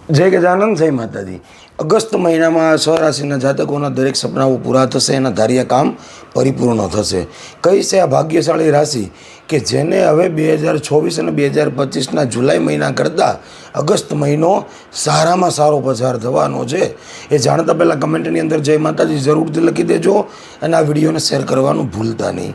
જય ગજાનંદ, જય માતાજી. અગસ્ત મહિનામાં સ્વરાશિના જાતકોના દરેક સપનાઓ પૂરા થશે, એના ધાર્યા કામ પરિપૂર્ણ થશે. કઈ છે આ ભાગ્યશાળી રાશિ કે જેને હવે 2024 અને 2025ના જુલાઈ મહિના કરતાં અગસ્ત મહિનો સારામાં સારો પસાર થવાનો છે? એ જાણતા પહેલાં કમેન્ટની અંદર જય માતાજી જરૂરથી લખી દેજો અને આ વિડીયોને શેર કરવાનું ભૂલતા નહીં.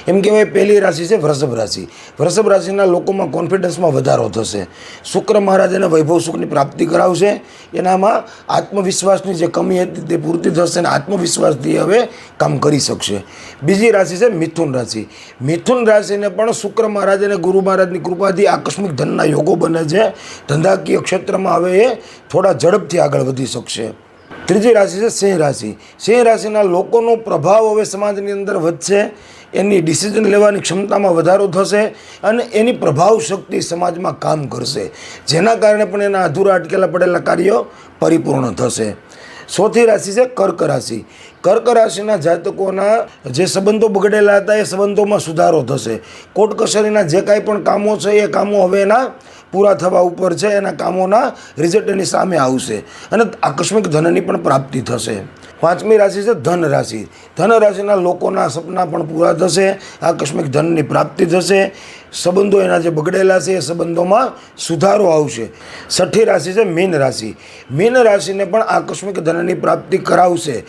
એમ કહેવાય પહેલી રાશિ છે વૃષભ રાશિ. વૃષભ રાશિના લોકોમાં કોન્ફિડન્સમાં વધારો થશે. શુક્ર મહારાજ એને વૈભવ સુખની પ્રાપ્તિ કરાવશે. એનામાં આત્મવિશ્વાસની જે કમી હતી તે પૂર્તિ થશે અને આત્મવિશ્વાસથી હવે કામ કરી શકશે. બીજી રાશિ છે મિથુન રાશિ. મિથુન રાશિને પણ શુક્ર મહારાજ અને ગુરુ મહારાજની કૃપાથી આકસ્મિક ધનના યોગો બને છે. ધંધાકીય ક્ષેત્રમાં હવે એ થોડા ઝડપથી આગળ વધી શકશે. ત્રીજી રાશિ છે સિંહ રાશિ. સિંહ રાશિના લોકોનો પ્રભાવ હવે સમાજની અંદર વધશે. એની ડિસિઝન લેવાની ક્ષમતામાં વધારો થશે અને એની પ્રભાવ શક્તિ સમાજમાં કામ કરશે, જેના કારણે પણ એના અધૂરા અટકેલા પડેલા કાર્યો પરિપૂર્ણ થશે. ચોથી રાશિ છે કર્ક રાશિ. કર્ક રાશિના જાતકોના જે સંબંધો બગડેલા હતા એ સંબંધોમાં સુધારો થશે. કોર્ટ કચેરીના જે કાંઈ પણ કામો છે એ કામો હવે એના પૂરા થવા ઉપર છે. એના કામોના રિઝલ્ટ એની સામે આવશે અને આકસ્મિક ધનની પણ પ્રાપ્તિ થશે. પાંચમી રાશિ છે ધન રાશિ. ધન રાશિના લોકોના સપના પણ પૂરા થશે. આકસ્મિક ધનની પ્રાપ્તિ થશે. સંબંધો એના જે બગડેલા છે એ સંબંધોમાં સુધારો આવશે. છઠ્ઠી રાશિ છે મીન રાશિ. મીન રાશિને પણ આકસ્મિક ધનની પ્રાપ્તિ કરાવશે.